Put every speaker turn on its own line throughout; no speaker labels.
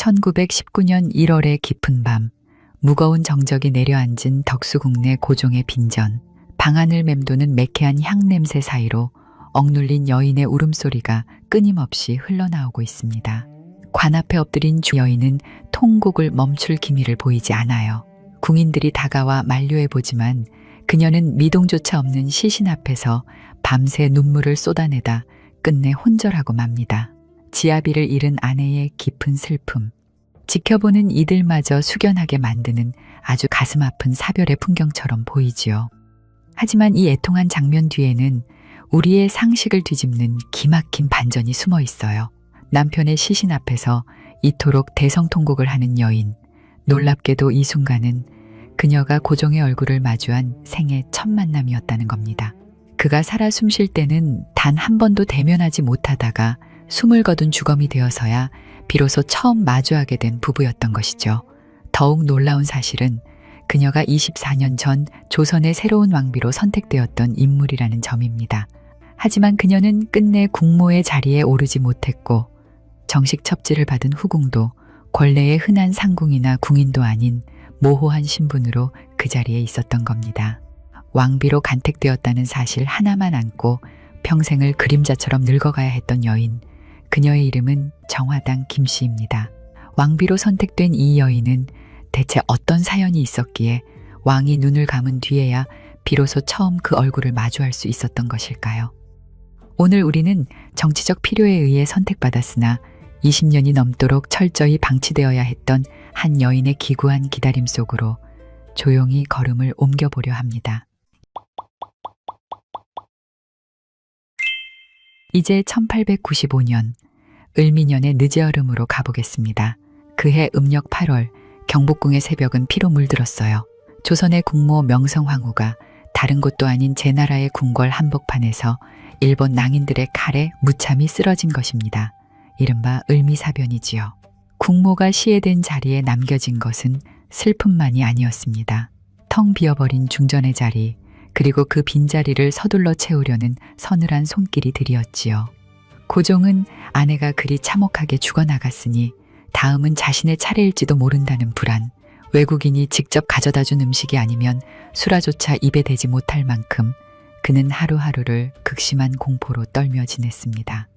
1919년 1월의 깊은 밤, 무거운 정적이 내려앉은 덕수궁내 고종의 빈전, 방안을 맴도는 매캐한 향냄새 사이로 억눌린 여인의 울음소리가 끊임없이 흘러나오고 있습니다. 관 앞에 엎드린 주 여인은 통곡을 멈출 기미를 보이지 않아요. 궁인들이 다가와 만류해보지만 그녀는 미동조차 없는 시신 앞에서 밤새 눈물을 쏟아내다 끝내 혼절하고 맙니다. 지아비를 잃은 아내의 깊은 슬픔, 지켜보는 이들마저 숙연하게 만드는 아주 가슴 아픈 사별의 풍경처럼 보이지요. 하지만 이 애통한 장면 뒤에는 우리의 상식을 뒤집는 기막힌 반전이 숨어 있어요. 남편의 시신 앞에서 이토록 대성통곡을 하는 여인, 놀랍게도 이 순간은 그녀가 고종의 얼굴을 마주한 생애 첫 만남이었다는 겁니다. 그가 살아 숨쉴 때는 단 한 번도 대면하지 못하다가 숨을 거둔 주검이 되어서야 비로소 처음 마주하게 된 부부였던 것이죠. 더욱 놀라운 사실은 그녀가 24년 전 조선의 새로운 왕비로 선택되었던 인물이라는 점입니다. 하지만 그녀는 끝내 국모의 자리에 오르지 못했고 정식 첩지를 받은 후궁도 권례의 흔한 상궁이나 궁인도 아닌 모호한 신분으로 그 자리에 있었던 겁니다. 왕비로 간택되었다는 사실 하나만 안고 평생을 그림자처럼 늙어가야 했던 여인, 그녀의 이름은 정화당 김씨입니다. 왕비로 선택된 이 여인은 대체 어떤 사연이 있었기에 왕이 눈을 감은 뒤에야 비로소 처음 그 얼굴을 마주할 수 있었던 것일까요? 오늘 우리는 정치적 필요에 의해 선택받았으나 20년이 넘도록 철저히 방치되어야 했던 한 여인의 기구한 기다림 속으로 조용히 걸음을 옮겨보려 합니다. 이제 1895년 을미년의 늦여름으로 가보겠습니다. 그해 음력 8월 경복궁의 새벽은 피로 물들었어요. 조선의 국모 명성황후가 다른 곳도 아닌 제나라의 궁궐 한복판에서 일본 낭인들의 칼에 무참히 쓰러진 것입니다. 이른바 을미사변이지요. 국모가 시해된 자리에 남겨진 것은 슬픔만이 아니었습니다. 텅 비어버린 중전의 자리, 그리고 그 빈자리를 서둘러 채우려는 서늘한 손길이들이었지요. 고종은 아내가 그리 참혹하게 죽어나갔으니 다음은 자신의 차례일지도 모른다는 불안, 외국인이 직접 가져다준 음식이 아니면 수라조차 입에 대지 못할 만큼 그는 하루하루를 극심한 공포로 떨며 지냈습니다.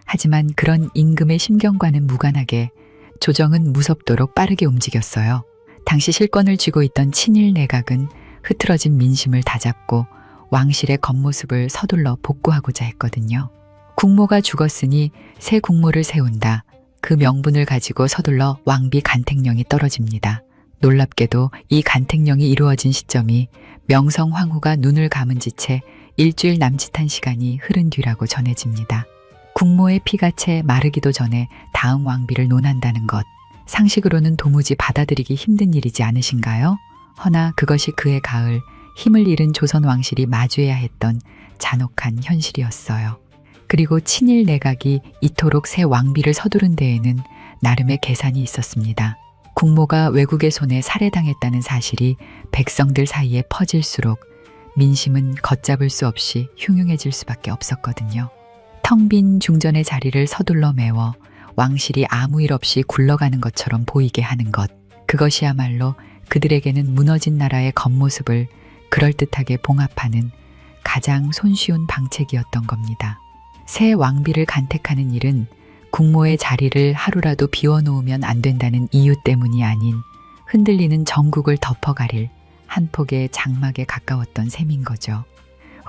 하지만 그런 임금의 심경과는 무관하게 조정은 무섭도록 빠르게 움직였어요. 당시 실권을 쥐고 있던 친일 내각은 흐트러진 민심을 다잡고 왕실의 겉모습을 서둘러 복구하고자 했거든요. 국모가 죽었으니 새 국모를 세운다. 그 명분을 가지고 서둘러 왕비 간택령이 떨어집니다. 놀랍게도 이 간택령이 이루어진 시점이 명성황후가 눈을 감은 지 채 일주일 남짓한 시간이 흐른 뒤라고 전해집니다. 국모의 피가 채 마르기도 전에 다음 왕비를 논한다는 것, 상식으로는 도무지 받아들이기 힘든 일이지 않으신가요? 허나 그것이 그해 가을 힘을 잃은 조선 왕실이 마주해야 했던 잔혹한 현실이었어요. 그리고 친일 내각이 이토록 새 왕비를 서두른 데에는 나름의 계산이 있었습니다. 국모가 외국의 손에 살해당했다는 사실이 백성들 사이에 퍼질수록 민심은 걷잡을 수 없이 흉흉해질 수밖에 없었거든요. 텅 빈 중전의 자리를 서둘러 메워 왕실이 아무 일 없이 굴러가는 것처럼 보이게 하는 것, 그것이야말로 그들에게는 무너진 나라의 겉모습을 그럴듯하게 봉합하는 가장 손쉬운 방책이었던 겁니다. 새 왕비를 간택하는 일은 국모의 자리를 하루라도 비워놓으면 안 된다는 이유 때문이 아닌 흔들리는 정국을 덮어가릴 한 폭의 장막에 가까웠던 셈인 거죠.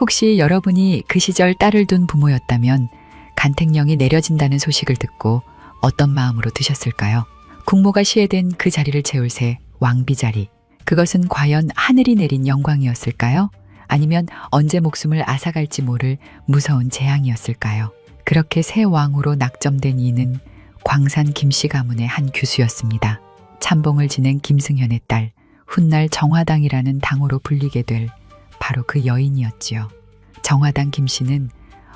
혹시 여러분이 그 시절 딸을 둔 부모였다면 간택령이 내려진다는 소식을 듣고 어떤 마음으로 드셨을까요? 국모가 시해된 그 자리를 채울 새 왕비 자리, 그것은 과연 하늘이 내린 영광이었을까요? 아니면 언제 목숨을 앗아갈지 모를 무서운 재앙이었을까요? 그렇게 새 왕후로 낙점된 이는 광산 김씨 가문의 한 규수였습니다. 참봉을 지낸 김승현의 딸, 훗날 정화당이라는 당호로 불리게 될 바로 그 여인이었지요. 정화당 김씨는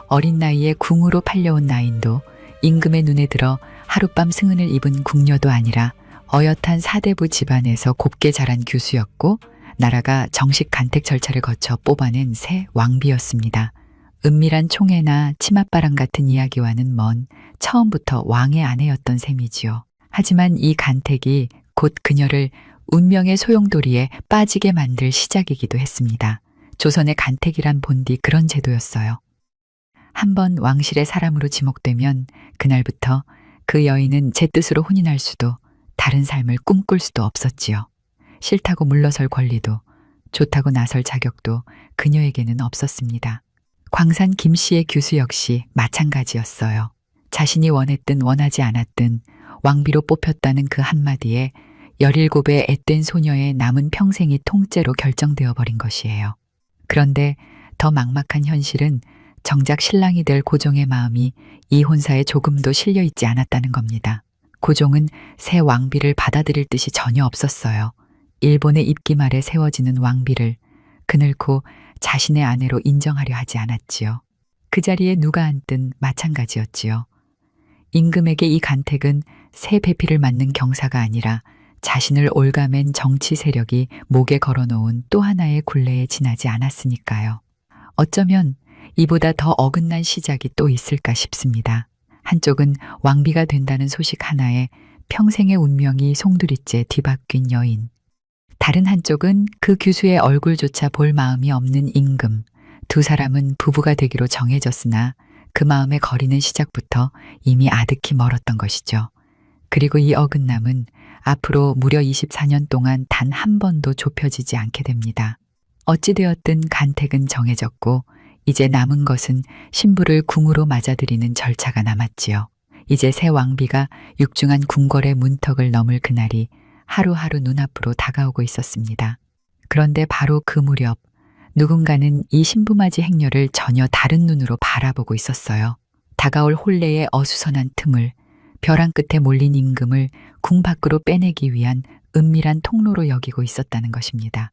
어린 나이에 궁으로 팔려온 나인도 임금의 눈에 들어 하룻밤 승은을 입은 궁녀도 아니라 어엿한 사대부 집안에서 곱게 자란 규수였고 나라가 정식 간택 절차를 거쳐 뽑아낸 새 왕비였습니다. 은밀한 총애나 치맛바람 같은 이야기와는 먼 처음부터 왕의 아내였던 셈이지요. 하지만 이 간택이 곧 그녀를 운명의 소용돌이에 빠지게 만들 시작이기도 했습니다. 조선의 간택이란 본디 그런 제도였어요. 한번 왕실의 사람으로 지목되면 그날부터 그 여인은 제 뜻으로 혼인할 수도 다른 삶을 꿈꿀 수도 없었지요. 싫다고 물러설 권리도 좋다고 나설 자격도 그녀에게는 없었습니다. 광산 김 씨의 규수 역시 마찬가지였어요. 자신이 원했든 원하지 않았든 왕비로 뽑혔다는 그 한마디에 17의 앳된 소녀의 남은 평생이 통째로 결정되어 버린 것이에요. 그런데 더 막막한 현실은 정작 신랑이 될 고종의 마음이 이 혼사에 조금도 실려 있지 않았다는 겁니다. 고종은 새 왕비를 받아들일 뜻이 전혀 없었어요. 일본의 입김 아래 세워지는 왕비를 그늘코 자신의 아내로 인정하려 하지 않았지요. 그 자리에 누가 앉든 마찬가지였지요. 임금에게 이 간택은 새 배필을 맞는 경사가 아니라 자신을 올가맨 정치 세력이 목에 걸어놓은 또 하나의 굴레에 지나지 않았으니까요. 어쩌면 이보다 더 어긋난 시작이 또 있을까 싶습니다. 한쪽은 왕비가 된다는 소식 하나에 평생의 운명이 송두리째 뒤바뀐 여인. 다른 한쪽은 그 규수의 얼굴조차 볼 마음이 없는 임금. 두 사람은 부부가 되기로 정해졌으나 그 마음의 거리는 시작부터 이미 아득히 멀었던 것이죠. 그리고 이 어긋남은 앞으로 무려 24년 동안 단 한 번도 좁혀지지 않게 됩니다. 어찌되었든 간택은 정해졌고 이제 남은 것은 신부를 궁으로 맞아들이는 절차가 남았지요. 이제 새 왕비가 육중한 궁궐의 문턱을 넘을 그날이 하루하루 눈앞으로 다가오고 있었습니다. 그런데 바로 그 무렵 누군가는 이 신부맞이 행렬을 전혀 다른 눈으로 바라보고 있었어요. 다가올 혼례의 어수선한 틈을 벼랑 끝에 몰린 임금을 궁 밖으로 빼내기 위한 은밀한 통로로 여기고 있었다는 것입니다.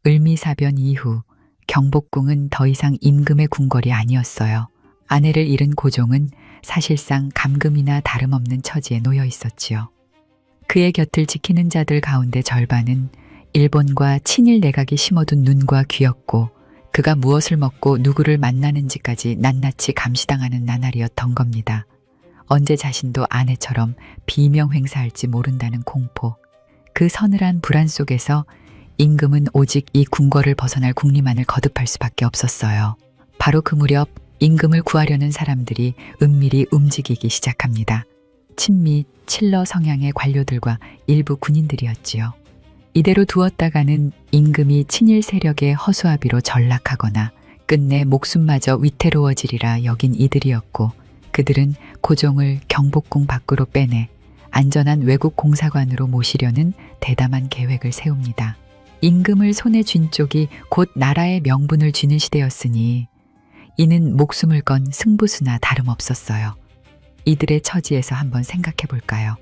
을미사변 이후 경복궁은 더 이상 임금의 궁궐이 아니었어요. 아내를 잃은 고종은 사실상 감금이나 다름없는 처지에 놓여 있었지요. 그의 곁을 지키는 자들 가운데 절반은 일본과 친일 내각이 심어둔 눈과 귀였고 그가 무엇을 먹고 누구를 만나는지까지 낱낱이 감시당하는 나날이었던 겁니다. 언제 자신도 아내처럼 비명 행사할지 모른다는 공포. 그 서늘한 불안 속에서 임금은 오직 이 궁궐을 벗어날 궁리만을 거듭할 수밖에 없었어요. 바로 그 무렵 임금을 구하려는 사람들이 은밀히 움직이기 시작합니다. 친미, 칠러 성향의 관료들과 일부 군인들이었지요. 이대로 두었다가는 임금이 친일 세력의 허수아비로 전락하거나 끝내 목숨마저 위태로워지리라 여긴 이들이었고 그들은 고종을 경복궁 밖으로 빼내 안전한 외국 공사관으로 모시려는 대담한 계획을 세웁니다. 임금을 손에 쥔 쪽이 곧 나라의 명분을 쥐는 시대였으니 이는 목숨을 건 승부수나 다름없었어요. 이들의 처지에서 한번 생각해 볼까요?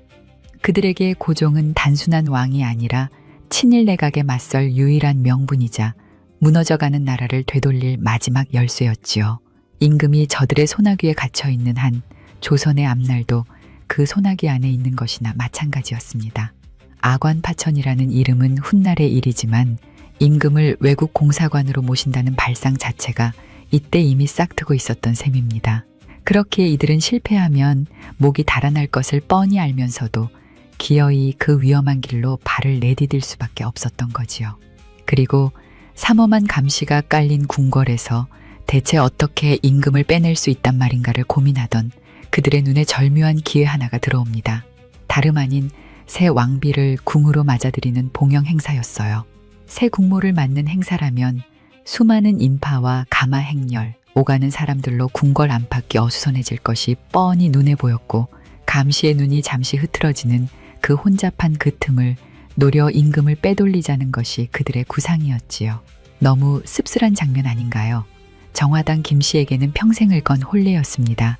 그들에게 고종은 단순한 왕이 아니라 친일 내각에 맞설 유일한 명분이자 무너져가는 나라를 되돌릴 마지막 열쇠였지요. 임금이 저들의 소나귀에 갇혀있는 한 조선의 앞날도 그 소나귀 안에 있는 것이나 마찬가지였습니다. 아관파천이라는 이름은 훗날의 일이지만 임금을 외국 공사관으로 모신다는 발상 자체가 이때 이미 싹트고 있었던 셈입니다. 그렇기에 이들은 실패하면 목이 달아날 것을 뻔히 알면서도 기어이 그 위험한 길로 발을 내디딜 수밖에 없었던 거지요. 그리고 삼엄한 감시가 깔린 궁궐에서 대체 어떻게 임금을 빼낼 수 있단 말인가를 고민하던 그들의 눈에 절묘한 기회 하나가 들어옵니다. 다름 아닌 새 왕비를 궁으로 맞아들이는 봉영 행사였어요. 새 국모를 맞는 행사라면 수많은 인파와 가마 행렬, 오가는 사람들로 궁궐 안팎이 어수선해질 것이 뻔히 눈에 보였고 감시의 눈이 잠시 흐트러지는 그 혼잡한 그 틈을 노려 임금을 빼돌리자는 것이 그들의 구상이었지요. 너무 씁쓸한 장면 아닌가요? 정화당 김씨에게는 평생을 건 혼례였습니다.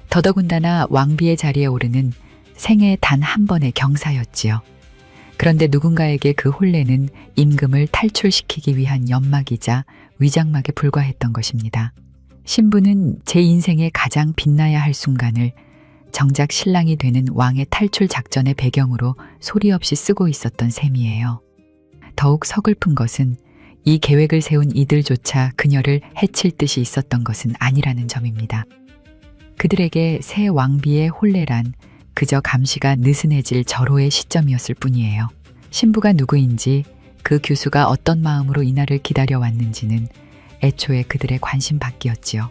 더더군다나 왕비의 자리에 오르는 생애 단 한 번의 경사였지요. 그런데 누군가에게 그 혼례는 임금을 탈출시키기 위한 연막이자 위장막에 불과했던 것입니다. 신부는 제 인생에 가장 빛나야 할 순간을 정작 신랑이 되는 왕의 탈출 작전의 배경으로 소리 없이 쓰고 있었던 셈이에요. 더욱 서글픈 것은 이 계획을 세운 이들조차 그녀를 해칠 뜻이 있었던 것은 아니라는 점입니다. 그들에게 새 왕비의 혼례란 그저 감시가 느슨해질 절호의 시점이었을 뿐이에요. 신부가 누구인지, 그 규수가 어떤 마음으로 이날을 기다려왔는지는 애초에 그들의 관심 밖이었지요.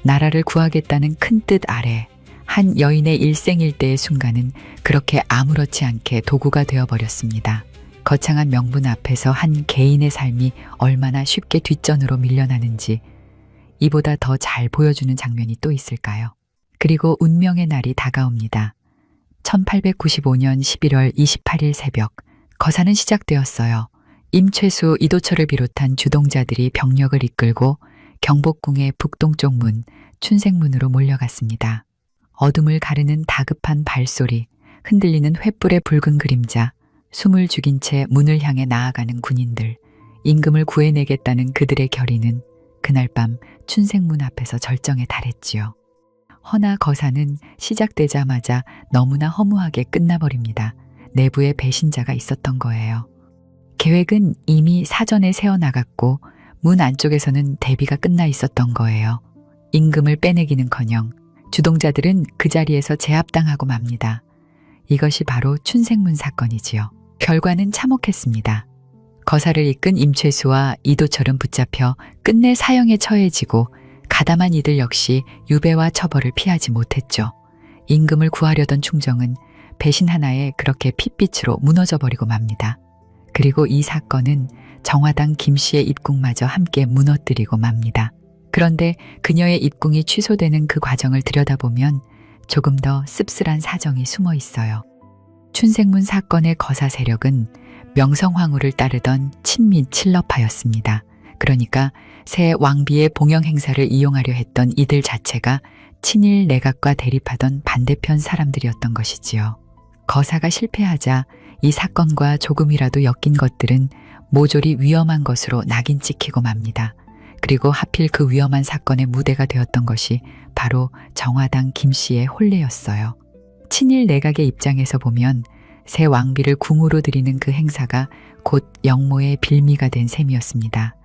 나라를 구하겠다는 큰 뜻 아래 한 여인의 일생일대의 순간은 그렇게 아무렇지 않게 도구가 되어버렸습니다. 거창한 명분 앞에서 한 개인의 삶이 얼마나 쉽게 뒷전으로 밀려나는지 이보다 더 잘 보여주는 장면이 또 있을까요? 그리고 운명의 날이 다가옵니다. 1895년 11월 28일 새벽, 거사는 시작되었어요. 임최수, 이도철을 비롯한 주동자들이 병력을 이끌고 경복궁의 북동쪽 문, 춘색문으로 몰려갔습니다. 어둠을 가르는 다급한 발소리, 흔들리는 횃불의 붉은 그림자, 숨을 죽인 채 문을 향해 나아가는 군인들, 임금을 구해내겠다는 그들의 결의는 그날 밤 춘색문 앞에서 절정에 달했지요. 허나 거사는 시작되자마자 너무나 허무하게 끝나버립니다. 내부에 배신자가 있었던 거예요. 계획은 이미 사전에 세워나갔고 문 안쪽에서는 대비가 끝나 있었던 거예요. 임금을 빼내기는커녕 주동자들은 그 자리에서 제압당하고 맙니다. 이것이 바로 춘색문 사건이지요. 결과는 참혹했습니다. 거사를 이끈 임최수와 이도철은 붙잡혀 끝내 사형에 처해지고 가담한 이들 역시 유배와 처벌을 피하지 못했죠. 임금을 구하려던 충정은 배신 하나에 그렇게 핏빛으로 무너져버리고 맙니다. 그리고 이 사건은 정화당 김씨의 입궁마저 함께 무너뜨리고 맙니다. 그런데 그녀의 입궁이 취소되는 그 과정을 들여다보면 조금 더 씁쓸한 사정이 숨어 있어요. 춘색문 사건의 거사 세력은 명성황후를 따르던 친민 칠러파였습니다. 그러니까 새 왕비의 봉영 행사를 이용하려 했던 이들 자체가 친일 내각과 대립하던 반대편 사람들이었던 것이지요. 거사가 실패하자 이 사건과 조금이라도 엮인 것들은 모조리 위험한 것으로 낙인 찍히고 맙니다. 그리고 하필 그 위험한 사건의 무대가 되었던 것이 바로 정화당 김씨의 혼례였어요. 친일 내각의 입장에서 보면 새 왕비를 궁으로 들이는 그 행사가 곧 영모의 빌미가 된 셈이었습니다.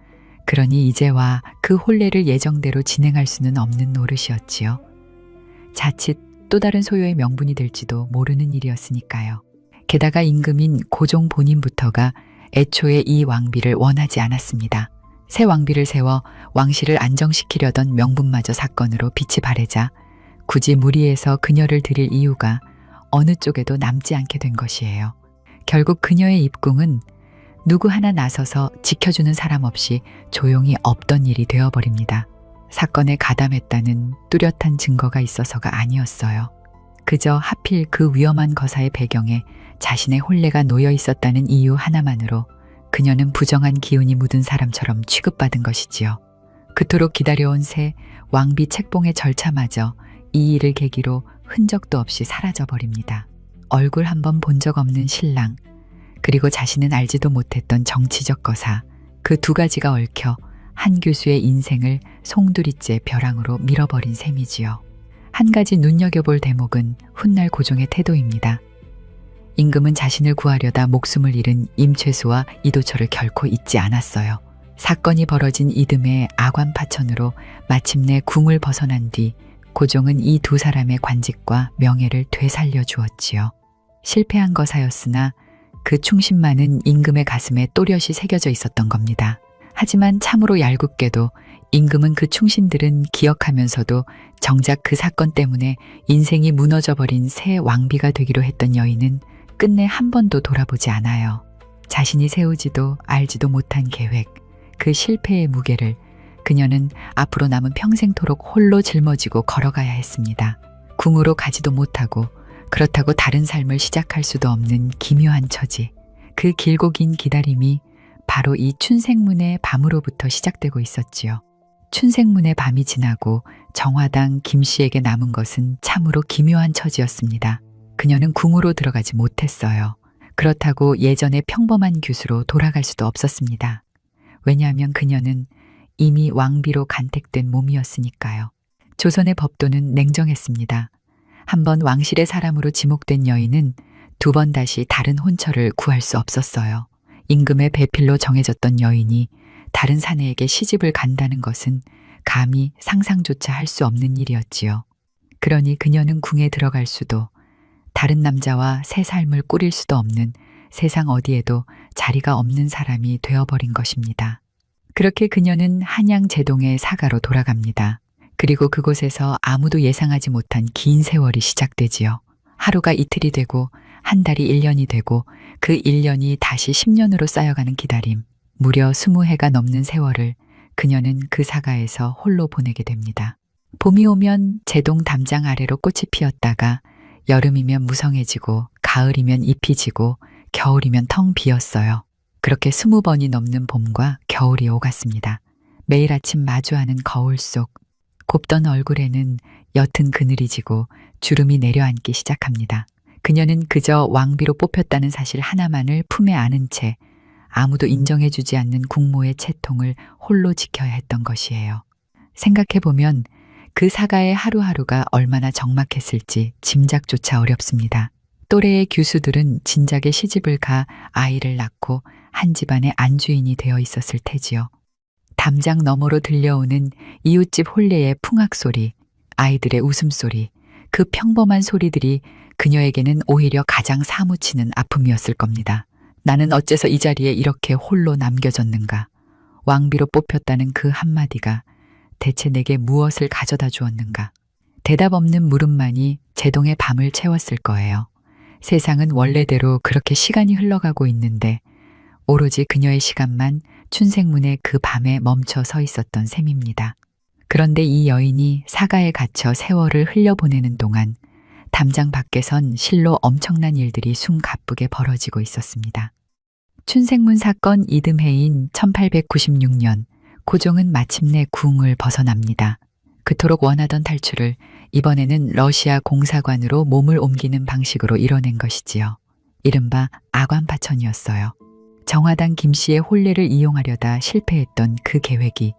그러니 이제와 그 혼례를 예정대로 진행할 수는 없는 노릇이었지요. 자칫 또 다른 소요의 명분이 될지도 모르는 일이었으니까요. 게다가 임금인 고종 본인부터가 애초에 이 왕비를 원하지 않았습니다. 새 왕비를 세워 왕실을 안정시키려던 명분마저 사건으로 빛이 바래자 굳이 무리해서 그녀를 들일 이유가 어느 쪽에도 남지 않게 된 것이에요. 결국 그녀의 입궁은 누구 하나 나서서 지켜주는 사람 없이 조용히 없던 일이 되어버립니다. 사건에 가담했다는 뚜렷한 증거가 있어서가 아니었어요. 그저 하필 그 위험한 거사의 배경에 자신의 혼례가 놓여 있었다는 이유 하나만으로 그녀는 부정한 기운이 묻은 사람처럼 취급받은 것이지요. 그토록 기다려온 새 왕비 책봉의 절차마저 이 일을 계기로 흔적도 없이 사라져버립니다. 얼굴 한번 본 적 없는 신랑, 그리고 자신은 알지도 못했던 정치적 거사, 그 두 가지가 얽혀 한 교수의 인생을 송두리째 벼랑으로 밀어버린 셈이지요. 한 가지 눈여겨볼 대목은 훗날 고종의 태도입니다. 임금은 자신을 구하려다 목숨을 잃은 임최수와 이도철을 결코 잊지 않았어요. 사건이 벌어진 이듬해 아관파천으로 마침내 궁을 벗어난 뒤 고종은 이 두 사람의 관직과 명예를 되살려 주었지요. 실패한 거사였으나 그 충신만은 임금의 가슴에 또렷이 새겨져 있었던 겁니다. 하지만 참으로 얄궂게도 임금은 그 충신들은 기억하면서도 정작 그 사건 때문에 인생이 무너져버린 새 왕비가 되기로 했던 여인은 끝내 한 번도 돌아보지 않아요. 자신이 세우지도 알지도 못한 계획, 그 실패의 무게를 그녀는 앞으로 남은 평생토록 홀로 짊어지고 걸어가야 했습니다. 궁으로 가지도 못하고 그렇다고 다른 삶을 시작할 수도 없는 기묘한 처지. 그 길고 긴 기다림이 바로 이 춘색문의 밤으로부터 시작되고 있었지요. 춘색문의 밤이 지나고 정화당 김씨에게 남은 것은 참으로 기묘한 처지였습니다. 그녀는 궁으로 들어가지 못했어요. 그렇다고 예전의 평범한 규수로 돌아갈 수도 없었습니다. 왜냐하면 그녀는 이미 왕비로 간택된 몸이었으니까요. 조선의 법도는 냉정했습니다. 한번 왕실의 사람으로 지목된 여인은 두 번 다시 다른 혼처를 구할 수 없었어요. 임금의 배필로 정해졌던 여인이 다른 사내에게 시집을 간다는 것은 감히 상상조차 할 수 없는 일이었지요. 그러니 그녀는 궁에 들어갈 수도 다른 남자와 새 삶을 꾸릴 수도 없는 세상 어디에도 자리가 없는 사람이 되어버린 것입니다. 그렇게 그녀는 한양 제동의 사가로 돌아갑니다. 그리고 그곳에서 아무도 예상하지 못한 긴 세월이 시작되지요. 하루가 이틀이 되고 한 달이 1년이 되고 그 1년이 다시 10년으로 쌓여가는 기다림. 무려 20해가 넘는 세월을 그녀는 그 사가에서 홀로 보내게 됩니다. 봄이 오면 제동 담장 아래로 꽃이 피었다가 여름이면 무성해지고 가을이면 잎이 지고 겨울이면 텅 비었어요. 그렇게 20번이 넘는 봄과 겨울이 오갔습니다. 매일 아침 마주하는 거울 속 곱던 얼굴에는 옅은 그늘이 지고 주름이 내려앉기 시작합니다. 그녀는 그저 왕비로 뽑혔다는 사실 하나만을 품에 안은 채 아무도 인정해주지 않는 국모의 채통을 홀로 지켜야 했던 것이에요. 생각해보면 그 사가의 하루하루가 얼마나 적막했을지 짐작조차 어렵습니다. 또래의 교수들은 진작에 시집을 가 아이를 낳고 한 집안의 안주인이 되어 있었을 테지요. 담장 너머로 들려오는 이웃집 혼례의 풍악소리, 아이들의 웃음소리, 그 평범한 소리들이 그녀에게는 오히려 가장 사무치는 아픔이었을 겁니다. 나는 어째서 이 자리에 이렇게 홀로 남겨졌는가? 왕비로 뽑혔다는 그 한마디가 대체 내게 무엇을 가져다 주었는가? 대답 없는 물음만이 제동의 밤을 채웠을 거예요. 세상은 원래대로 그렇게 시간이 흘러가고 있는데 오로지 그녀의 시간만 춘생문의 그 밤에 멈춰 서 있었던 셈입니다. 그런데 이 여인이 사가에 갇혀 세월을 흘려보내는 동안 담장 밖에선 실로 엄청난 일들이 숨가쁘게 벌어지고 있었습니다. 춘생문 사건 이듬해인 1896년 고종은 마침내 궁을 벗어납니다. 그토록 원하던 탈출을 이번에는 러시아 공사관으로 몸을 옮기는 방식으로 이뤄낸 것이지요. 이른바 아관파천이었어요. 정화당 김씨의 혼례를 이용하려다 실패했던 그 계획이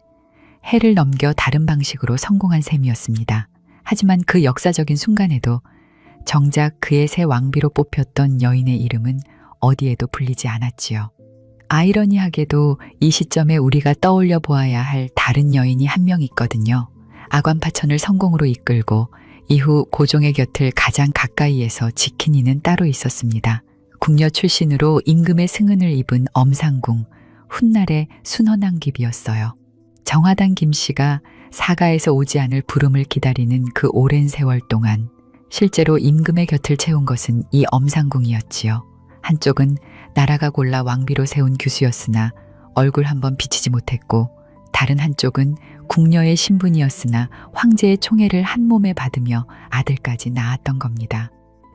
해를 넘겨 다른 방식으로 성공한 셈이었습니다. 하지만 그 역사적인 순간에도 정작 그의 새 왕비로 뽑혔던 여인의 이름은 어디에도 불리지 않았지요. 아이러니하게도 이 시점에 우리가 떠올려 보아야 할 다른 여인이 한 명 있거든요. 아관파천을 성공으로 이끌고 이후 고종의 곁을 가장 가까이에서 지킨 이는 따로 있었습니다. 궁녀 출신으로 임금의 승은을 입은 엄상궁, 훗날의 순헌왕깁이었어요. 정화당 김씨가 사가에서 오지 않을 부름을 기다리는 그 오랜 세월 동안 실제로 임금의 곁을 채운 것은 이 엄상궁이었지요. 한쪽은 나라가 골라 왕비로 세운 규수였으나 얼굴 한번 비치지 못했고 다른 한쪽은 궁녀의 신분이었으나 황제의 총애를 한 몸에 받으며 아들까지 낳았던 겁니다.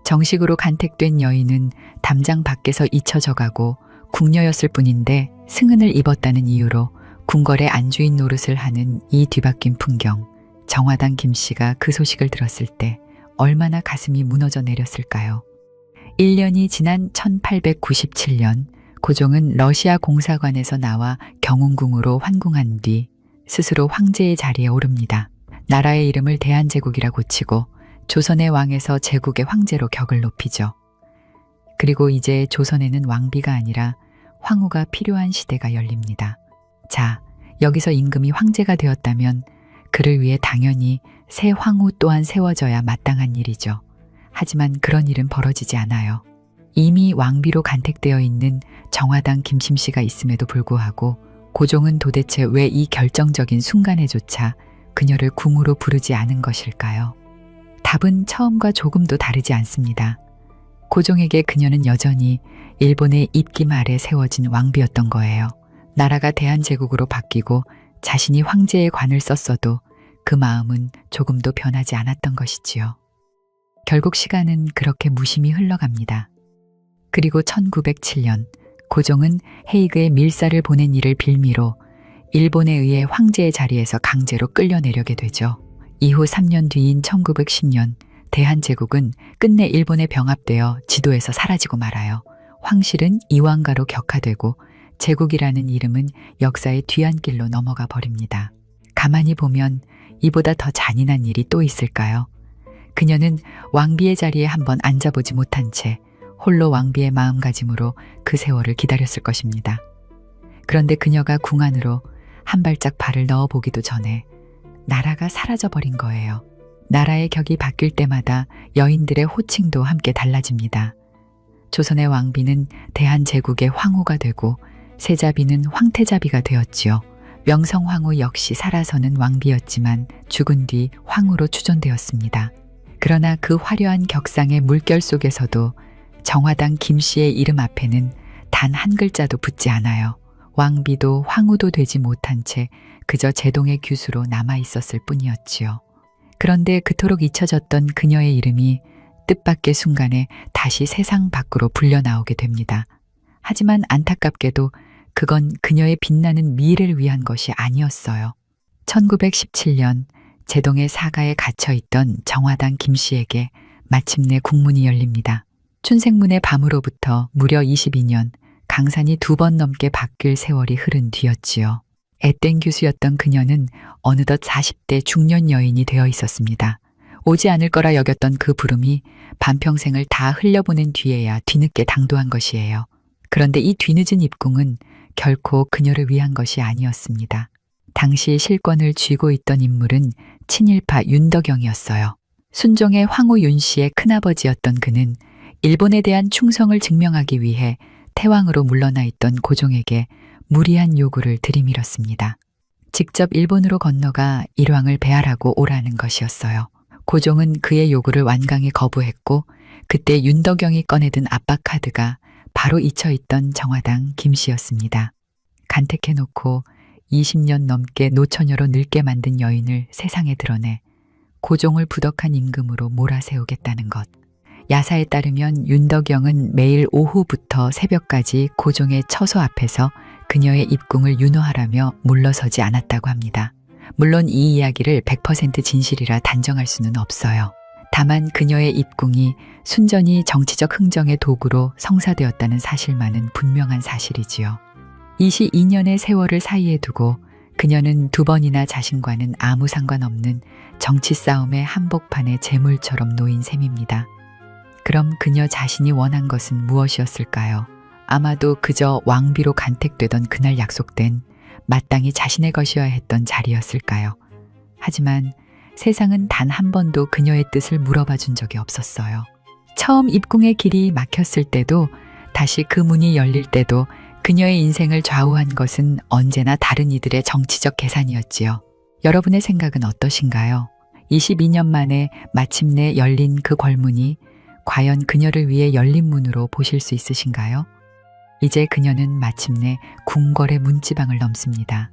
정식으로 간택된 여인은 담장 밖에서 잊혀져 가고 궁녀였을 뿐인데 승은을 입었다는 이유로 궁궐의 안주인 노릇을 하는 이 뒤바뀐 풍경. 정화당 김씨가 그 소식을 들었을 때 얼마나 가슴이 무너져 내렸을까요? 1년이 지난 1897년 고종은 러시아 공사관에서 나와 경운궁으로 환궁한 뒤 스스로 황제의 자리에 오릅니다. 나라의 이름을 대한제국이라 고치고 조선의 왕에서 제국의 황제로 격을 높이죠. 그리고 이제 조선에는 왕비가 아니라 황후가 필요한 시대가 열립니다. 자, 여기서 임금이 황제가 되었다면 그를 위해 당연히 새 황후 또한 세워져야 마땅한 일이죠. 하지만 그런 일은 벌어지지 않아요. 이미 왕비로 간택되어 있는 정화당 김심씨가 있음에도 불구하고 고종은 도대체 왜 이 결정적인 순간에조차 그녀를 궁으로 부르지 않은 것일까요? 답은 처음과 조금도 다르지 않습니다. 고종에게 그녀는 여전히 일본의 입김 아래 세워진 왕비였던 거예요. 나라가 대한제국으로 바뀌고 자신이 황제의 관을 썼어도 그 마음은 조금도 변하지 않았던 것이지요. 결국 시간은 그렇게 무심히 흘러갑니다. 그리고 1907년 고종은 헤이그에 밀사를 보낸 일을 빌미로 일본에 의해 황제의 자리에서 강제로 끌려내려게 되죠. 이후 3년 뒤인 1910년 대한제국은 끝내 일본에 병합되어 지도에서 사라지고 말아요. 황실은 이왕가로 격하되고 제국이라는 이름은 역사의 뒤안길로 넘어가 버립니다. 가만히 보면 이보다 더 잔인한 일이 또 있을까요? 그녀는 왕비의 자리에 한번 앉아보지 못한 채 홀로 왕비의 마음가짐으로 그 세월을 기다렸을 것입니다. 그런데 그녀가 궁 안으로 한 발짝 발을 넣어보기도 전에 나라가 사라져버린 거예요. 나라의 격이 바뀔 때마다 여인들의 호칭도 함께 달라집니다. 조선의 왕비는 대한제국의 황후가 되고 세자비는 황태자비가 되었지요. 명성황후 역시 살아서는 왕비였지만 죽은 뒤 황후로 추존되었습니다. 그러나 그 화려한 격상의 물결 속에서도 정화당 김씨의 이름 앞에는 단 한 글자도 붙지 않아요. 왕비도 황후도 되지 못한 채 그저 제동의 규수로 남아 있었을 뿐이었지요. 그런데 그토록 잊혀졌던 그녀의 이름이 뜻밖의 순간에 다시 세상 밖으로 불려나오게 됩니다. 하지만 안타깝게도 그건 그녀의 빛나는 미래를 위한 것이 아니었어요. 1917년 제동의 사가에 갇혀있던 정화당 김씨에게 마침내 국문이 열립니다. 춘생문의 밤으로부터 무려 22년, 강산이 2번 넘게 바뀔 세월이 흐른 뒤였지요. 앳된 교수였던 그녀는 어느덧 40대 중년 여인이 되어 있었습니다. 오지 않을 거라 여겼던 그 부름이 반평생을 다 흘려보낸 뒤에야 뒤늦게 당도한 것이에요. 그런데 이 뒤늦은 입궁은 결코 그녀를 위한 것이 아니었습니다. 당시 실권을 쥐고 있던 인물은 친일파 윤덕영이었어요. 순종의 황후 윤씨의 큰아버지였던 그는 일본에 대한 충성을 증명하기 위해 태왕으로 물러나 있던 고종에게 무리한 요구를 들이밀었습니다. 직접 일본으로 건너가 일왕을 배할하고 오라는 것이었어요. 고종은 그의 요구를 완강히 거부했고 그때 윤덕영이 꺼내든 압박 카드가 바로 잊혀있던 정화당 김씨였습니다. 간택해놓고 20년 넘게 노처녀로 늙게 만든 여인을 세상에 드러내 고종을 부덕한 임금으로 몰아세우겠다는 것. 야사에 따르면 윤덕영은 매일 오후부터 새벽까지 고종의 처소 앞에서 그녀의 입궁을 윤호하라며 물러서지 않았다고 합니다. 물론 이 이야기를 100% 진실이라 단정할 수는 없어요. 다만 그녀의 입궁이 순전히 정치적 흥정의 도구로 성사되었다는 사실만은 분명한 사실이지요. 22년의 세월을 사이에 두고 그녀는 2번이나 자신과는 아무 상관없는 정치 싸움의 한복판의 재물처럼 놓인 셈입니다. 그럼 그녀 자신이 원한 것은 무엇이었을까요? 아마도 그저 왕비로 간택되던 그날 약속된 마땅히 자신의 것이어야 했던 자리였을까요? 하지만 세상은 단 한 번도 그녀의 뜻을 물어봐 준 적이 없었어요. 처음 입궁의 길이 막혔을 때도 다시 그 문이 열릴 때도 그녀의 인생을 좌우한 것은 언제나 다른 이들의 정치적 계산이었지요. 여러분의 생각은 어떠신가요? 22년 만에 마침내 열린 그 궐문이 과연 그녀를 위해 열린 문으로 보실 수 있으신가요? 이제 그녀는 마침내 궁궐의 문지방을 넘습니다.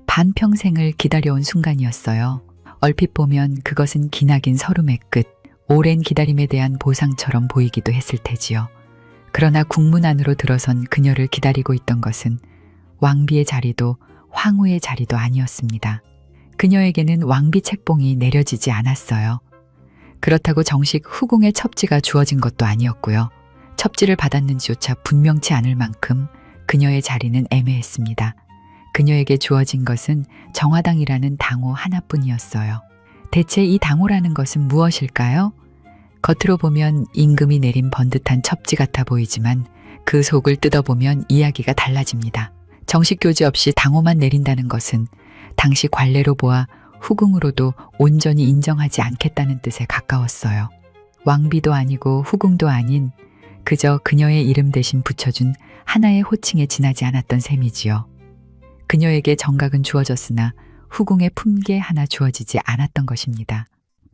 반평생을 기다려온 순간이었어요. 얼핏 보면 그것은 기나긴 서름의 끝, 오랜 기다림에 대한 보상처럼 보이기도 했을 테지요. 그러나 국문 안으로 들어선 그녀를 기다리고 있던 것은 왕비의 자리도 황후의 자리도 아니었습니다. 그녀에게는 왕비 책봉이 내려지지 않았어요. 그렇다고 정식 후궁의 첩지가 주어진 것도 아니었고요. 첩지를 받았는지조차 분명치 않을 만큼 그녀의 자리는 애매했습니다. 그녀에게 주어진 것은 정화당이라는 당호 하나뿐이었어요. 대체 이 당호라는 것은 무엇일까요? 겉으로 보면 임금이 내린 번듯한 첩지 같아 보이지만 그 속을 뜯어보면 이야기가 달라집니다. 정식 교지 없이 당호만 내린다는 것은 당시 관례로 보아 후궁으로도 온전히 인정하지 않겠다는 뜻에 가까웠어요. 왕비도 아니고 후궁도 아닌 그저 그녀의 이름 대신 붙여준 하나의 호칭에 지나지 않았던 셈이지요. 그녀에게 정각은 주어졌으나 후궁의 품계 하나 주어지지 않았던 것입니다.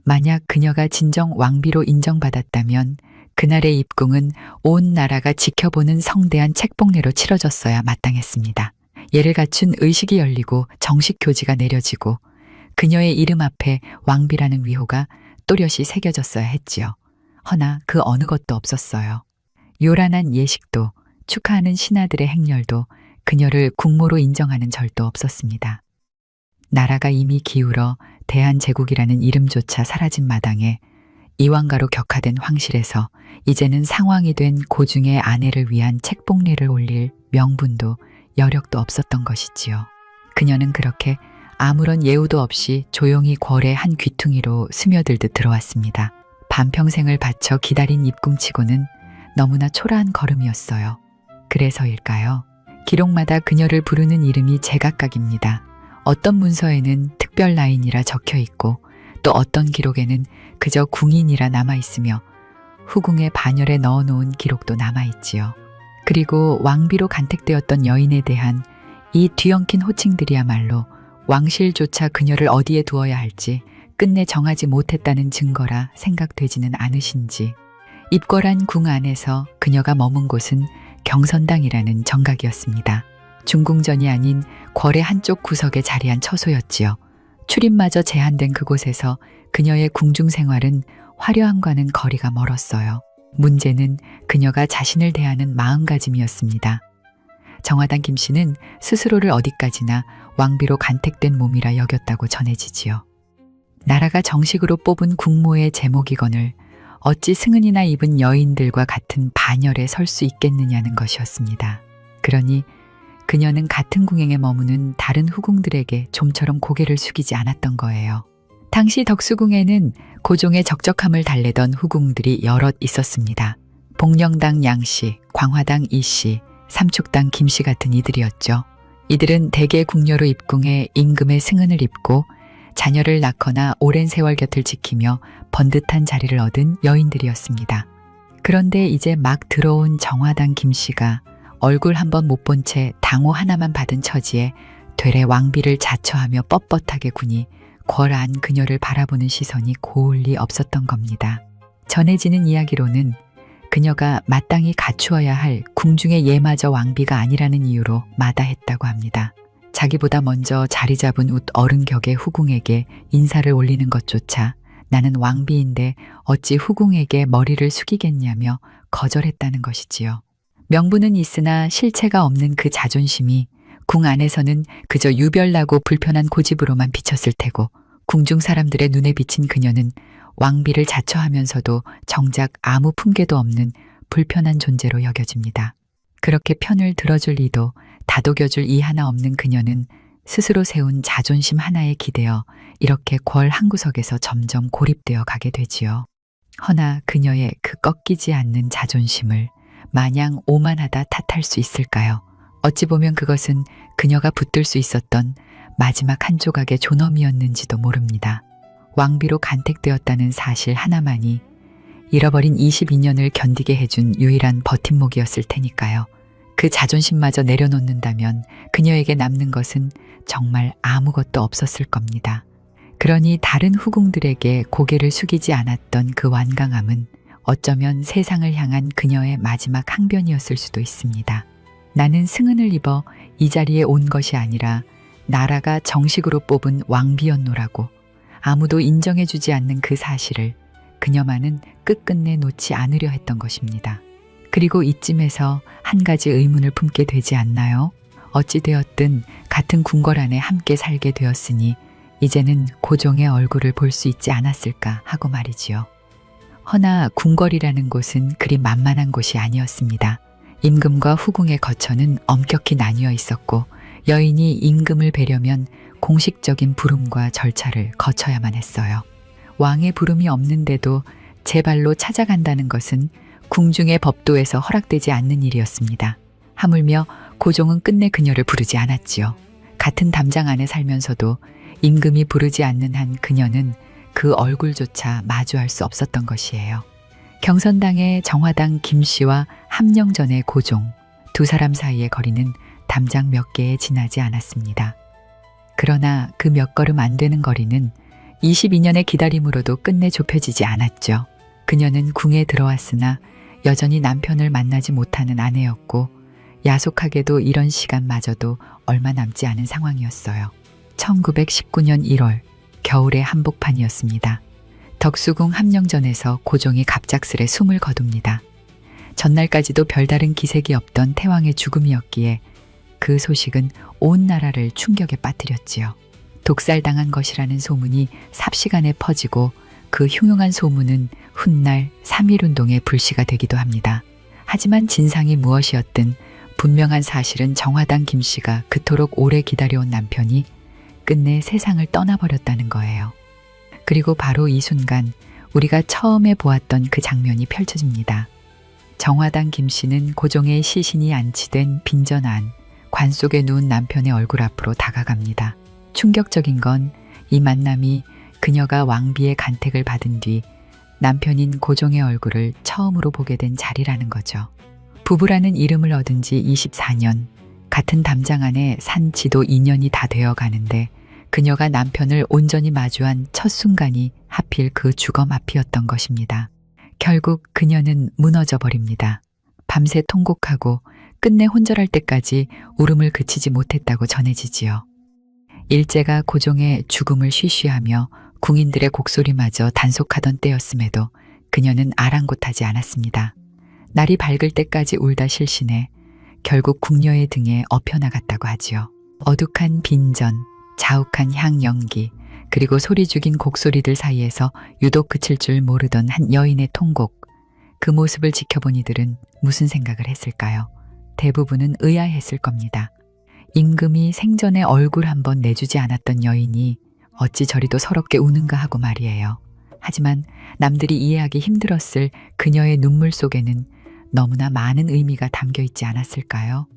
만약 그녀가 진정 왕비로 인정받았다면 그날의 입궁은 온 나라가 지켜보는 성대한 책봉례로 치러졌어야 마땅했습니다. 예를 갖춘 의식이 열리고 정식 교지가 내려지고 그녀의 이름 앞에 왕비라는 위호가 또렷이 새겨졌어야 했지요. 허나 그 어느 것도 없었어요. 요란한 예식도 축하하는 신하들의 행렬도 그녀를 국모로 인정하는 절도 없었습니다. 나라가 이미 기울어 대한제국이라는 이름조차 사라진 마당에 이왕가로 격화된 황실에서 이제는 상왕이 된 고중의 아내를 위한 책봉례를 올릴 명분도 여력도 없었던 것이지요. 그녀는 그렇게 아무런 예우도 없이 조용히 궐의 한 귀퉁이로 스며들듯 들어왔습니다. 반평생을 바쳐 기다린 입궁치고는 너무나 초라한 걸음이었어요. 그래서일까요? 기록마다 그녀를 부르는 이름이 제각각입니다. 어떤 문서에는 특별 라인이라 적혀 있고 또 어떤 기록에는 그저 궁인이라 남아있으며 후궁의 반열에 넣어놓은 기록도 남아있지요. 그리고 왕비로 간택되었던 여인에 대한 이 뒤엉킨 호칭들이야말로 왕실조차 그녀를 어디에 두어야 할지 끝내 정하지 못했다는 증거라 생각되지는 않으신지. 입궐한 궁 안에서 그녀가 머문 곳은 경선당이라는 정각이었습니다. 중궁전이 아닌 궐의 한쪽 구석에 자리한 처소였지요. 출입마저 제한된 그곳에서 그녀의 궁중 생활은 화려함과는 거리가 멀었어요. 문제는 그녀가 자신을 대하는 마음가짐이었습니다. 정화당 김씨는 스스로를 어디까지나 왕비로 간택된 몸이라 여겼다고 전해지지요. 나라가 정식으로 뽑은 국모의 제목이거늘 어찌 승은이나 입은 여인들과 같은 반열에 설 수 있겠느냐는 것이었습니다. 그러니 그녀는 같은 궁행에 머무는 다른 후궁들에게 좀처럼 고개를 숙이지 않았던 거예요. 당시 덕수궁에는 고종의 적적함을 달래던 후궁들이 여럿 있었습니다. 복령당 양씨, 광화당 이씨, 삼축당 김씨 같은 이들이었죠. 이들은 대개 궁녀로 입궁해 임금의 승은을 입고 자녀를 낳거나 오랜 세월 곁을 지키며 번듯한 자리를 얻은 여인들이었습니다. 그런데 이제 막 들어온 정화당 김씨가 얼굴 한번 못 본 채 당호 하나만 받은 처지에 되레 왕비를 자처하며 뻣뻣하게 구니 궐 안 그녀를 바라보는 시선이 고울리 없었던 겁니다. 전해지는 이야기로는 그녀가 마땅히 갖추어야 할 궁중의 예마저 왕비가 아니라는 이유로 마다했다고 합니다. 자기보다 먼저 자리 잡은 웃 어른 격의 후궁에게 인사를 올리는 것조차 나는 왕비인데 어찌 후궁에게 머리를 숙이겠냐며 거절했다는 것이지요. 명분은 있으나 실체가 없는 그 자존심이 궁 안에서는 그저 유별나고 불편한 고집으로만 비쳤을 테고 궁중 사람들의 눈에 비친 그녀는 왕비를 자처하면서도 정작 아무 품계도 없는 불편한 존재로 여겨집니다. 그렇게 편을 들어줄 리도 다독여줄 이 하나 없는 그녀는 스스로 세운 자존심 하나에 기대어 이렇게 궐 한구석에서 점점 고립되어 가게 되지요. 허나 그녀의 그 꺾이지 않는 자존심을 마냥 오만하다 탓할 수 있을까요? 어찌 보면 그것은 그녀가 붙들 수 있었던 마지막 한 조각의 존엄이었는지도 모릅니다. 왕비로 간택되었다는 사실 하나만이 잃어버린 22년을 견디게 해준 유일한 버팀목이었을 테니까요. 그 자존심마저 내려놓는다면 그녀에게 남는 것은 정말 아무것도 없었을 겁니다. 그러니 다른 후궁들에게 고개를 숙이지 않았던 그 완강함은 어쩌면 세상을 향한 그녀의 마지막 항변이었을 수도 있습니다. 나는 승은을 입어 이 자리에 온 것이 아니라 나라가 정식으로 뽑은 왕비였노라고 아무도 인정해주지 않는 그 사실을 그녀만은 끝끝내 놓지 않으려 했던 것입니다. 그리고 이쯤에서 한 가지 의문을 품게 되지 않나요? 어찌되었든 같은 궁궐 안에 함께 살게 되었으니 이제는 고종의 얼굴을 볼 수 있지 않았을까 하고 말이지요. 허나 궁궐이라는 곳은 그리 만만한 곳이 아니었습니다. 임금과 후궁의 거처는 엄격히 나뉘어 있었고 여인이 임금을 뵈려면 공식적인 부름과 절차를 거쳐야만 했어요. 왕의 부름이 없는데도 제 발로 찾아간다는 것은 궁중의 법도에서 허락되지 않는 일이었습니다. 하물며 고종은 끝내 그녀를 부르지 않았지요. 같은 담장 안에 살면서도 임금이 부르지 않는 한 그녀는 그 얼굴조차 마주할 수 없었던 것이에요. 경선당의 정화당 김씨와 함령전의 고종, 두 사람 사이의 거리는 담장 몇 개에 지나지 않았습니다. 그러나 그 몇 걸음 안 되는 거리는 22년의 기다림으로도 끝내 좁혀지지 않았죠. 그녀는 궁에 들어왔으나 여전히 남편을 만나지 못하는 아내였고 야속하게도 이런 시간마저도 얼마 남지 않은 상황이었어요. 1919년 1월 겨울의 한복판이었습니다. 덕수궁 함령전에서 고종이 갑작스레 숨을 거둡니다. 전날까지도 별다른 기색이 없던 태왕의 죽음이었기에 그 소식은 온 나라를 충격에 빠뜨렸지요. 독살당한 것이라는 소문이 삽시간에 퍼지고 그 흉흉한 소문은 훗날 3.1운동의 불씨가 되기도 합니다. 하지만 진상이 무엇이었든 분명한 사실은 정화당 김씨가 그토록 오래 기다려온 남편이 끝내 세상을 떠나버렸다는 거예요. 그리고 바로 이 순간 우리가 처음에 보았던 그 장면이 펼쳐집니다. 정화당 김씨는 고종의 시신이 안치된 빈전 안, 관 속에 누운 남편의 얼굴 앞으로 다가갑니다. 충격적인 건 이 만남이 그녀가 왕비의 간택을 받은 뒤 남편인 고종의 얼굴을 처음으로 보게 된 자리라는 거죠. 부부라는 이름을 얻은 지 24년, 같은 담장 안에 산 지도 2년이 다 되어 가는데 그녀가 남편을 온전히 마주한 첫 순간이 하필 그 주검 앞이었던 것입니다. 결국 그녀는 무너져 버립니다. 밤새 통곡하고 끝내 혼절할 때까지 울음을 그치지 못했다고 전해지지요. 일제가 고종의 죽음을 쉬쉬하며 궁인들의 곡소리마저 단속하던 때였음에도 그녀는 아랑곳하지 않았습니다. 날이 밝을 때까지 울다 실신해 결국 궁녀의 등에 엎혀나갔다고 하지요. 어둑한 빈전, 자욱한 향 연기, 그리고 소리 죽인 곡소리들 사이에서 유독 그칠 줄 모르던 한 여인의 통곡. 그 모습을 지켜본 이들은 무슨 생각을 했을까요? 대부분은 의아했을 겁니다. 임금이 생전에 얼굴 한번 내주지 않았던 여인이 어찌 저리도 서럽게 우는가 하고 말이에요. 하지만 남들이 이해하기 힘들었을 그녀의 눈물 속에는 너무나 많은 의미가 담겨 있지 않았을까요?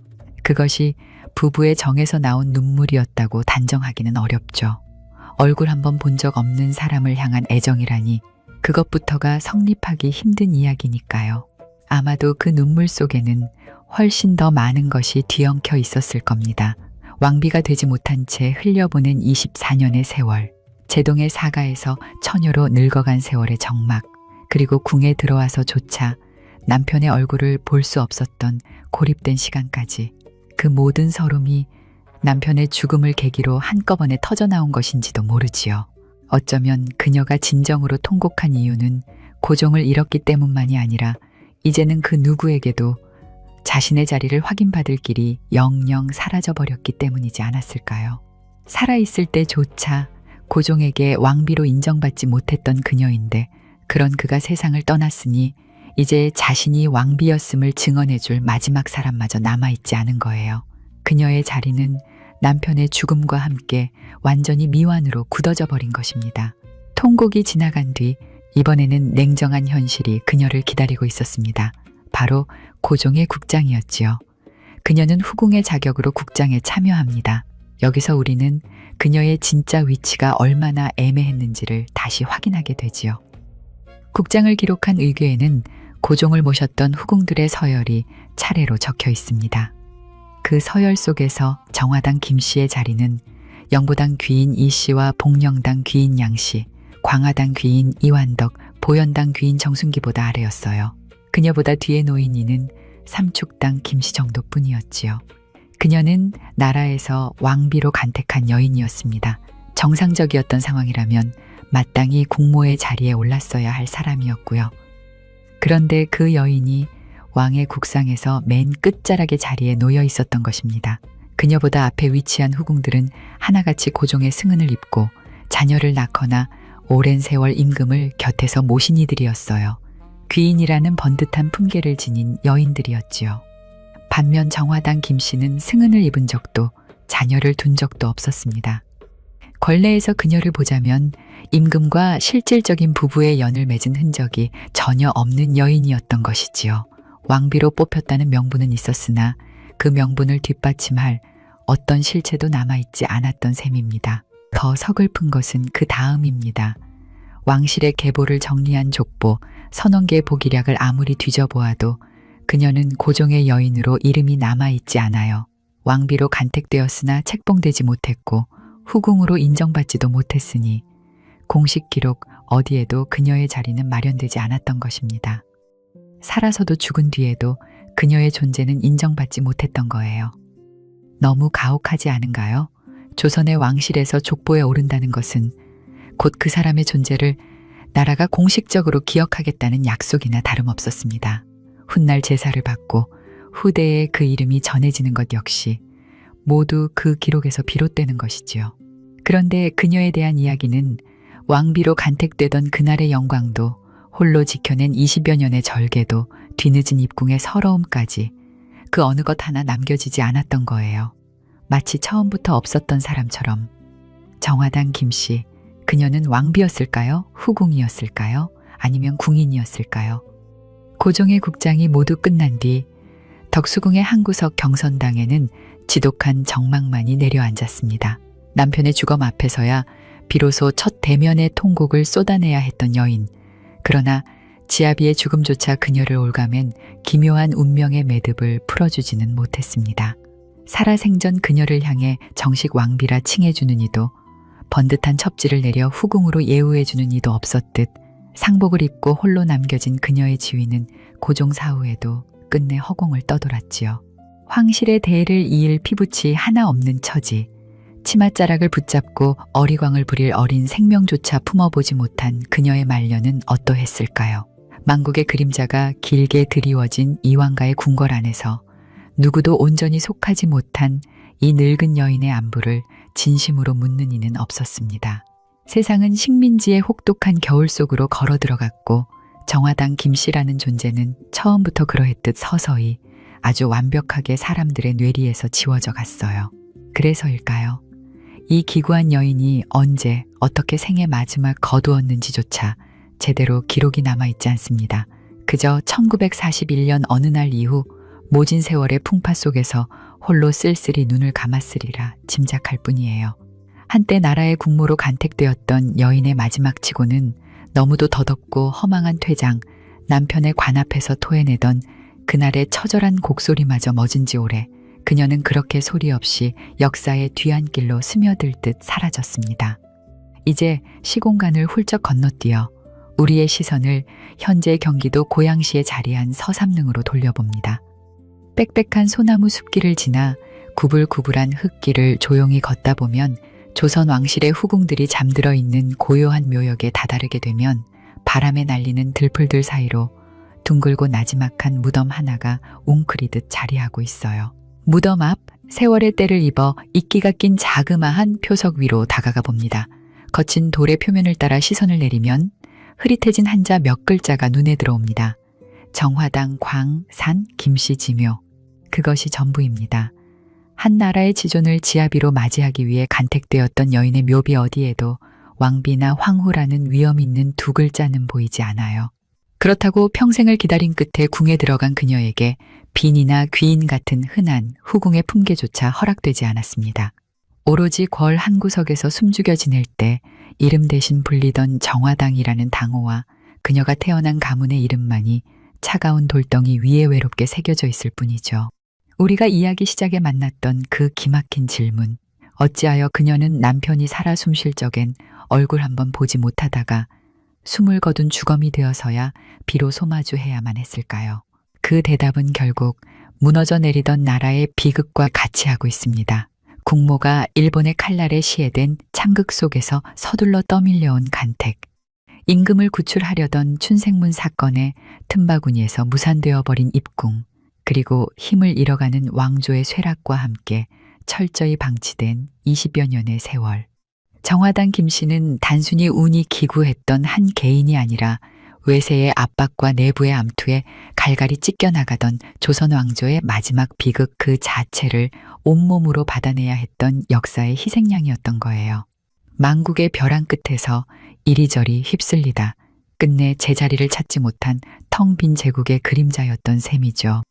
그것이 부부의 정에서 나온 눈물이었다고 단정하기는 어렵죠. 얼굴 한번 본 적 없는 사람을 향한 애정이라니 그것부터가 성립하기 힘든 이야기니까요. 아마도 그 눈물 속에는 훨씬 더 많은 것이 뒤엉켜 있었을 겁니다. 왕비가 되지 못한 채 흘려보낸 24년의 세월, 제동의 사가에서 처녀로 늙어간 세월의 적막, 그리고 궁에 들어와서조차 남편의 얼굴을 볼 수 없었던 고립된 시간까지, 그 모든 서름이 남편의 죽음을 계기로 한꺼번에 터져나온 것인지도 모르지요. 어쩌면 그녀가 진정으로 통곡한 이유는 고종을 잃었기 때문만이 아니라 이제는 그 누구에게도 자신의 자리를 확인받을 길이 영영 사라져버렸기 때문이지 않았을까요? 살아있을 때조차 고종에게 왕비로 인정받지 못했던 그녀인데 그런 그가 세상을 떠났으니 이제 자신이 왕비였음을 증언해줄 마지막 사람마저 남아있지 않은 거예요. 그녀의 자리는 남편의 죽음과 함께 완전히 미완으로 굳어져 버린 것입니다. 통곡이 지나간 뒤 이번에는 냉정한 현실이 그녀를 기다리고 있었습니다. 바로 고종의 국장이었지요. 그녀는 후궁의 자격으로 국장에 참여합니다. 여기서 우리는 그녀의 진짜 위치가 얼마나 애매했는지를 다시 확인하게 되지요. 국장을 기록한 의궤에는 고종을 모셨던 후궁들의 서열이 차례로 적혀 있습니다. 그 서열 속에서 정화당 김씨의 자리는 영보당 귀인 이씨와 복령당 귀인 양씨, 광화당 귀인 이완덕, 보현당 귀인 정순기보다 아래였어요. 그녀보다 뒤에 놓인 이는 삼축당 김씨 정도뿐이었지요. 그녀는 나라에서 왕비로 간택한 여인이었습니다. 정상적이었던 상황이라면 마땅히 국모의 자리에 올랐어야 할 사람이었고요. 그런데 그 여인이 왕의 국상에서 맨 끝자락의 자리에 놓여 있었던 것입니다. 그녀보다 앞에 위치한 후궁들은 하나같이 고종의 승은을 입고 자녀를 낳거나 오랜 세월 임금을 곁에서 모신 이들이었어요. 귀인이라는 번듯한 품계를 지닌 여인들이었지요. 반면 정화당 김씨는 승은을 입은 적도 자녀를 둔 적도 없었습니다. 걸레에서 그녀를 보자면 임금과 실질적인 부부의 연을 맺은 흔적이 전혀 없는 여인이었던 것이지요. 왕비로 뽑혔다는 명분은 있었으나 그 명분을 뒷받침할 어떤 실체도 남아있지 않았던 셈입니다. 더 서글픈 것은 그 다음입니다. 왕실의 계보를 정리한 족보, 선원계의 보기략을 아무리 뒤져보아도 그녀는 고종의 여인으로 이름이 남아있지 않아요. 왕비로 간택되었으나 책봉되지 못했고 후궁으로 인정받지도 못했으니 공식 기록 어디에도 그녀의 자리는 마련되지 않았던 것입니다. 살아서도 죽은 뒤에도 그녀의 존재는 인정받지 못했던 거예요. 너무 가혹하지 않은가요? 조선의 왕실에서 족보에 오른다는 것은 곧 그 사람의 존재를 나라가 공식적으로 기억하겠다는 약속이나 다름없었습니다. 훗날 제사를 받고 후대에 그 이름이 전해지는 것 역시 모두 그 기록에서 비롯되는 것이지요. 그런데 그녀에 대한 이야기는 왕비로 간택되던 그날의 영광도 홀로 지켜낸 20여 년의 절개도 뒤늦은 입궁의 서러움까지 그 어느 것 하나 남겨지지 않았던 거예요. 마치 처음부터 없었던 사람처럼. 정화당 김씨, 그녀는 왕비였을까요? 후궁이었을까요? 아니면 궁인이었을까요? 고종의 국장이 모두 끝난 뒤 덕수궁의 한 구석 경선당에는 지독한 정막만이 내려앉았습니다. 남편의 주검 앞에서야 비로소 첫 대면의 통곡을 쏟아내야 했던 여인. 그러나 지아비의 죽음조차 그녀를 올가맨 기묘한 운명의 매듭을 풀어주지는 못했습니다. 살아생전 그녀를 향해 정식 왕비라 칭해주는 이도 번듯한 첩지를 내려 후궁으로 예우해주는 이도 없었듯 상복을 입고 홀로 남겨진 그녀의 지위는 고종사후에도 끝내 허공을 떠돌았지요. 황실의 대를 이을 피부치 하나 없는 처지, 치맛자락을 붙잡고 어리광을 부릴 어린 생명조차 품어보지 못한 그녀의 말년은 어떠했을까요? 망국의 그림자가 길게 드리워진 이왕가의 궁궐 안에서 누구도 온전히 속하지 못한 이 늙은 여인의 안부를 진심으로 묻는 이는 없었습니다. 세상은 식민지의 혹독한 겨울 속으로 걸어 들어갔고 정화당 김씨라는 존재는 처음부터 그러했듯 서서히 아주 완벽하게 사람들의 뇌리에서 지워져 갔어요. 그래서일까요? 이 기구한 여인이 언제 어떻게 생의 마지막 거두었는지조차 제대로 기록이 남아있지 않습니다. 그저 1941년 어느 날 이후 모진 세월의 풍파 속에서 홀로 쓸쓸히 눈을 감았으리라 짐작할 뿐이에요. 한때 나라의 국모로 간택되었던 여인의 마지막 치고는 너무도 더덥고 허망한 퇴장, 남편의 관 앞에서 토해내던 그날의 처절한 곡소리마저 멎은 지 오래 그녀는 그렇게 소리 없이 역사의 뒤안길로 스며들 듯 사라졌습니다. 이제 시공간을 훌쩍 건너뛰어 우리의 시선을 현재 경기도 고양시에 자리한 서삼릉으로 돌려봅니다. 빽빽한 소나무 숲길을 지나 구불구불한 흙길을 조용히 걷다 보면 조선 왕실의 후궁들이 잠들어 있는 고요한 묘역에 다다르게 되면 바람에 날리는 들풀들 사이로 둥글고 나지막한 무덤 하나가 웅크리듯 자리하고 있어요. 무덤 앞 세월의 때를 입어 이끼가 낀 자그마한 표석 위로 다가가 봅니다. 거친 돌의 표면을 따라 시선을 내리면 흐릿해진 한자 몇 글자가 눈에 들어옵니다. 정화당 광, 산, 김씨 지묘. 그것이 전부입니다. 한 나라의 지존을 지아비로 맞이하기 위해 간택되었던 여인의 묘비 어디에도 왕비나 황후라는 위험 있는 두 글자는 보이지 않아요. 그렇다고 평생을 기다린 끝에 궁에 들어간 그녀에게 빈이나 귀인 같은 흔한 후궁의 품계조차 허락되지 않았습니다. 오로지 궐 한 구석에서 숨죽여 지낼 때 이름 대신 불리던 정화당이라는 당호와 그녀가 태어난 가문의 이름만이 차가운 돌덩이 위에 외롭게 새겨져 있을 뿐이죠. 우리가 이야기 시작에 만났던 그 기막힌 질문. 어찌하여 그녀는 남편이 살아 숨쉴 적엔 얼굴 한번 보지 못하다가 숨을 거둔 주검이 되어서야 비로소 마주해야만 했을까요? 그 대답은 결국 무너져 내리던 나라의 비극과 같이 하고 있습니다. 국모가 일본의 칼날에 시해된 참극 속에서 서둘러 떠밀려온 간택. 임금을 구출하려던 춘생문 사건에 틈바구니에서 무산되어 버린 입궁. 그리고 힘을 잃어가는 왕조의 쇠락과 함께 철저히 방치된 20여 년의 세월. 정화당 김씨는 단순히 운이 기구했던 한 개인이 아니라 외세의 압박과 내부의 암투에 갈갈이 찢겨나가던 조선 왕조의 마지막 비극 그 자체를 온몸으로 받아내야 했던 역사의 희생양이었던 거예요. 망국의 벼랑 끝에서 이리저리 휩쓸리다 끝내 제자리를 찾지 못한 텅 빈 제국의 그림자였던 셈이죠.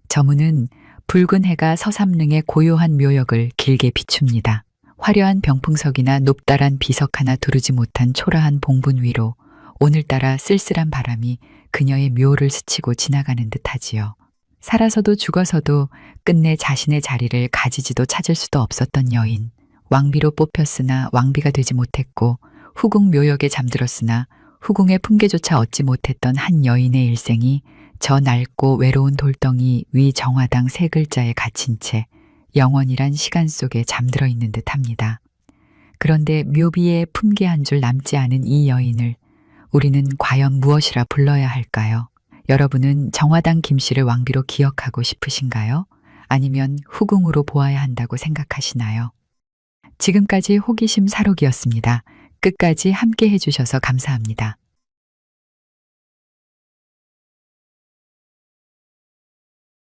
저문은 붉은 해가 서삼릉의 고요한 묘역을 길게 비춥니다. 화려한 병풍석이나 높다란 비석 하나 두르지 못한 초라한 봉분 위로 오늘따라 쓸쓸한 바람이 그녀의 묘를 스치고 지나가는 듯하지요. 살아서도 죽어서도 끝내 자신의 자리를 가지지도 찾을 수도 없었던 여인. 왕비로 뽑혔으나 왕비가 되지 못했고 후궁 묘역에 잠들었으나 후궁의 품계조차 얻지 못했던 한 여인의 일생이 저 낡고 외로운 돌덩이 위 정화당 세 글자에 갇힌 채 영원이란 시간 속에 잠들어 있는 듯합니다. 그런데 묘비의 품계 한 줄 남지 않은 이 여인을 우리는 과연 무엇이라 불러야 할까요? 여러분은 정화당 김씨를 왕비로 기억하고 싶으신가요? 아니면 후궁으로 보아야 한다고 생각하시나요? 지금까지 호기심 사록이었습니다. 끝까지 함께 해주셔서 감사합니다.